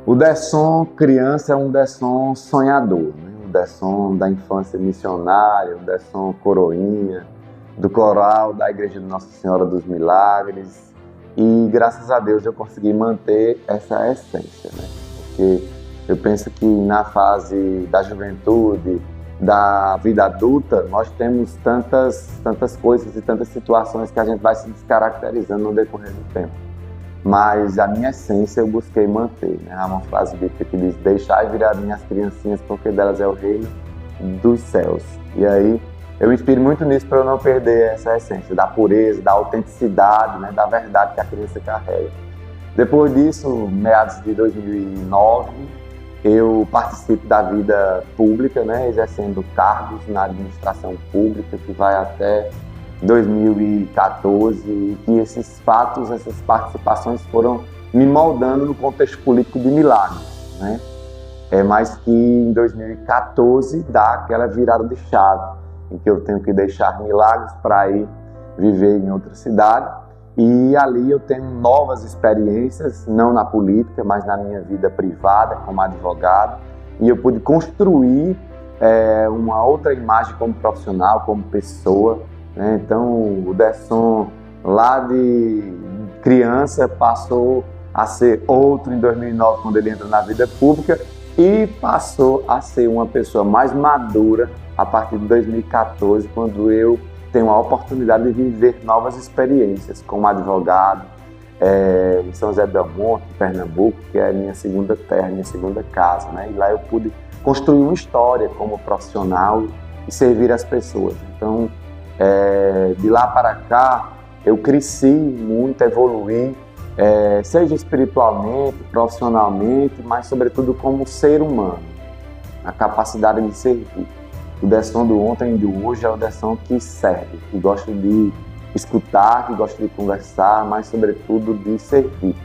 O Dessom criança é um Dessom sonhador, né? O Dessom da infância missionária, o Dessom coroinha, do coral da Igreja de Nossa Senhora dos Milagres. E graças a Deus eu consegui manter essa essência, né? Porque eu penso que na fase da juventude, da vida adulta, nós temos tantas coisas e tantas situações que a gente vai se descaracterizando no decorrer do tempo. Mas a minha essência eu busquei manter, né? Há uma frase bíblica que diz: deixai virar minhas criancinhas, porque delas é o reino dos céus. E aí eu me inspiro muito nisso para eu não perder essa essência da pureza, da autenticidade, né? Da verdade que a criança carrega. Depois disso, meados de 2009, eu participo da vida pública, né? Exercendo cargos na administração pública, que vai até 2014, e que esses fatos, essas participações foram me moldando no contexto político de Milagres, né? Mas que em 2014 dá aquela virada de chave, em que eu tenho que deixar Milagres para ir viver em outra cidade, e ali eu tenho novas experiências, não na política, mas na minha vida privada como advogado, e eu pude construir uma outra imagem como profissional, como pessoa, né? Então o Dessom lá de criança passou a ser outro em 2009, quando ele entra na vida pública, e passou a ser uma pessoa mais madura a partir de 2014, quando eu tenho a oportunidade de viver novas experiências como advogado em São José do Monte, Pernambuco, que é a minha segunda terra, minha segunda casa, né? E lá eu pude construir uma história como profissional e servir as pessoas. Então, de lá para cá, eu cresci muito, evoluí, seja espiritualmente, profissionalmente, mas sobretudo como ser humano, a capacidade de servir. O Dessom do ontem e do hoje é o Dessom que serve, que gosta de escutar, que gosta de conversar, mas sobretudo de servir.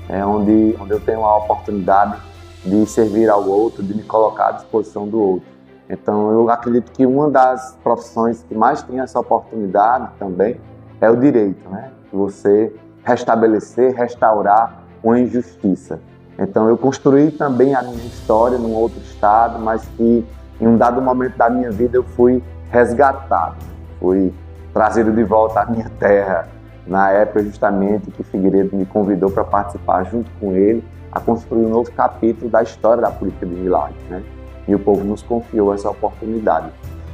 É onde eu tenho a oportunidade de servir ao outro, de me colocar à disposição do outro. Então eu acredito que uma das profissões que mais tem essa oportunidade também é o direito, né? Você restabelecer, restaurar uma injustiça. Então eu construí também a minha história num outro estado, mas que em um dado momento da minha vida eu fui resgatado, fui trazido de volta à minha terra, na época justamente que Figueiredo me convidou para participar junto com ele a construir um novo capítulo da história da política de Milagres, né? E o povo nos confiou essa oportunidade.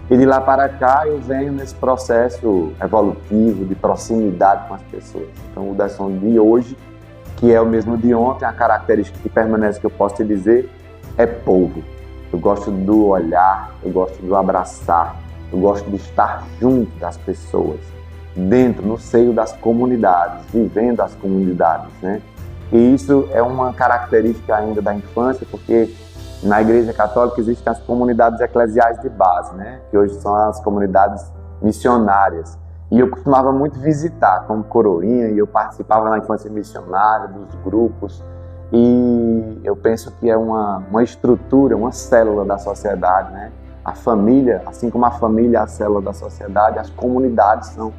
E de lá para cá eu venho nesse processo evolutivo, de proximidade com as pessoas. Então o Dessom de hoje, que é o mesmo de ontem, a característica que permanece, que eu posso te dizer, é povo. Eu gosto do olhar, eu gosto do abraçar, eu gosto de estar junto das pessoas, dentro, no seio das comunidades, vivendo as comunidades, né? E isso é uma característica ainda da infância, porque na Igreja Católica existem as comunidades eclesiais de base, né? Que hoje são as comunidades missionárias. E eu costumava muito visitar como coroinha, e eu participava na infância missionária, dos grupos. E eu penso que é uma estrutura, uma célula da sociedade, né? A família, assim como a família é a célula da sociedade, as comunidades são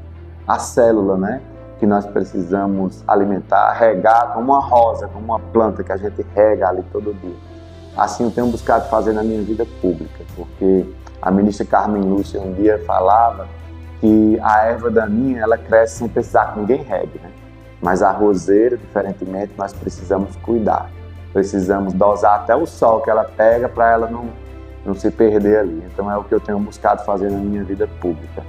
a célula, né? Que nós precisamos alimentar, regar como uma rosa, como uma planta que a gente rega ali todo dia. Assim eu tenho buscado fazer na minha vida pública, porque a ministra Carmen Lúcia um dia falava que a erva daninha, ela cresce sem precisar que ninguém regue, né? Mas a roseira, diferentemente, nós precisamos cuidar. Precisamos dosar até o sol que ela pega para ela não se perder ali. Então é o que eu tenho buscado fazer na minha vida pública.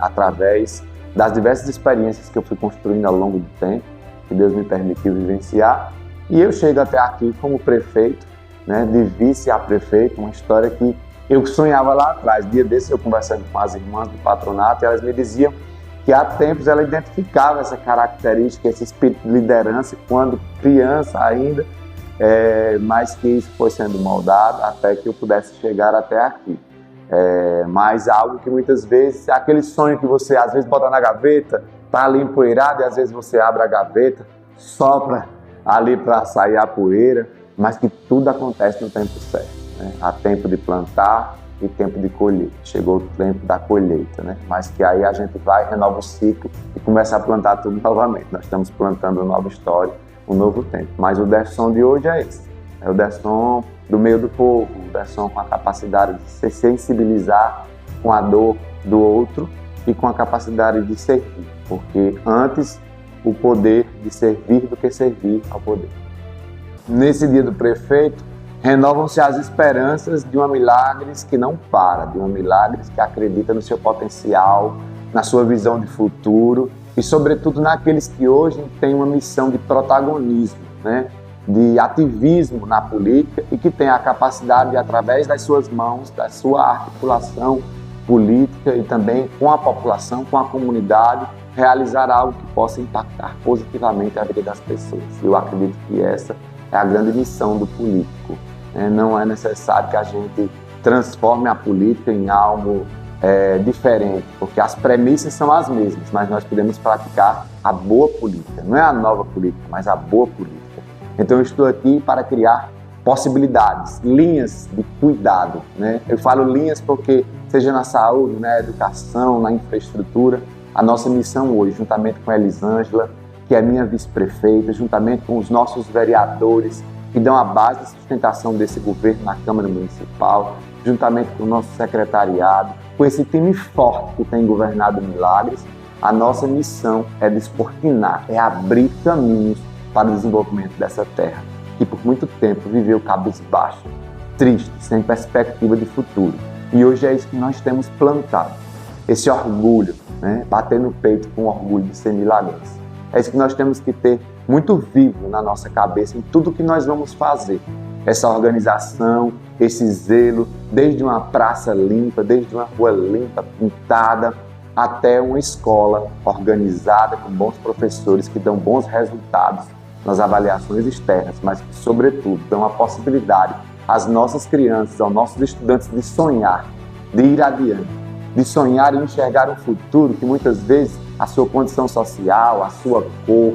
Através das diversas experiências que eu fui construindo ao longo do tempo, que Deus me permitiu vivenciar. E eu chego até aqui como prefeito, né, de vice a prefeito, uma história que eu sonhava lá atrás. Dia desse eu conversando com as irmãs do patronato, e elas me diziam que há tempos ela identificava essa característica, esse espírito de liderança, quando criança ainda, mas que isso foi sendo moldado até que eu pudesse chegar até aqui. Mas algo que muitas vezes, aquele sonho que você às vezes bota na gaveta, está ali empoeirado, e às vezes você abre a gaveta, sopra ali para sair a poeira, mas que tudo acontece no tempo certo, né? Há tempo de plantar e tempo de colher. Chegou o tempo da colheita, né? Mas que aí a gente vai, renova o ciclo e começa a plantar tudo novamente. Nós estamos plantando uma nova história um novo tempo. Mas o Derson de hoje é esse. É o Derson do meio do povo, o Derson com a capacidade de se sensibilizar com a dor do outro e com a capacidade de servir. Porque antes o poder de servir do que servir ao poder. Nesse dia do prefeito, renovam-se as esperanças de uma Milagres que não para, de uma Milagres que acredita no seu potencial, na sua visão de futuro e, sobretudo, naqueles que hoje têm uma missão de protagonismo, né? De ativismo na política e que têm a capacidade de, através das suas mãos, da sua articulação política e também com a população, com a comunidade, realizar algo que possa impactar positivamente a vida das pessoas. Eu acredito que essa é a grande missão do político. Não é necessário que a gente transforme a política em algo diferente, porque as premissas são as mesmas, mas nós podemos praticar a boa política. Não é a nova política, mas a boa política. Então eu estou aqui para criar possibilidades, linhas de cuidado, né? Eu falo linhas porque, seja na saúde, na educação, na infraestrutura, a nossa missão hoje, juntamente com a Elisângela, que é minha vice-prefeita, juntamente com os nossos vereadores, que dão a base de sustentação desse governo na Câmara Municipal, juntamente com o nosso secretariado, com esse time forte que tem governado Milagres, a nossa missão é descortinar, é abrir caminhos para o desenvolvimento dessa terra, que por muito tempo viveu cabisbaixo, triste, sem perspectiva de futuro. E hoje é isso que nós temos plantado, esse orgulho, né? Bater no peito com orgulho de ser milagrense. É isso que nós temos que ter muito vivo na nossa cabeça em tudo que nós vamos fazer. Essa organização, esse zelo, desde uma praça limpa, desde uma rua limpa, pintada, até uma escola organizada com bons professores que dão bons resultados nas avaliações externas, mas que, sobretudo, dão a possibilidade às nossas crianças, aos nossos estudantes de sonhar, de ir adiante, de sonhar e enxergar um futuro que muitas vezes a sua condição social, a sua cor,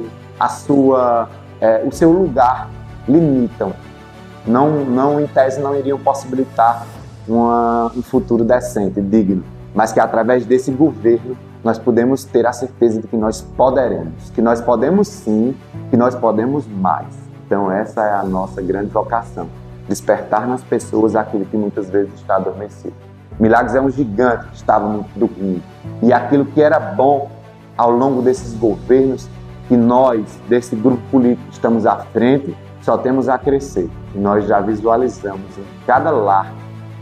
o seu lugar limitam. Não, em tese, não iriam possibilitar um futuro decente, digno, mas que através desse governo nós podemos ter a certeza de que nós poderemos, que nós podemos sim, que nós podemos mais. Então essa é a nossa grande vocação, despertar nas pessoas aquilo que muitas vezes está adormecido. Milagres é um gigante que estava dormindo, e aquilo que era bom ao longo desses governos, que nós, desse grupo político, estamos à frente, só temos a crescer. E nós já visualizamos em cada lar,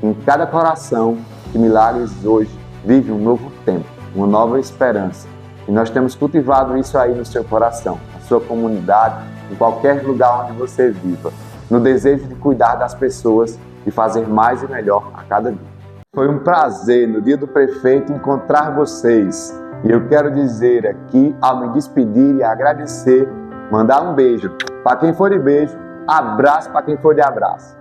em cada coração, que Milagres hoje vive um novo tempo, uma nova esperança. E nós temos cultivado isso aí no seu coração, na sua comunidade, em qualquer lugar onde você viva, no desejo de cuidar das pessoas e fazer mais e melhor a cada dia. Foi um prazer, no dia do prefeito, encontrar vocês. E eu quero dizer aqui, ao me despedir e agradecer, mandar um beijo para quem for de beijo, abraço para quem for de abraço.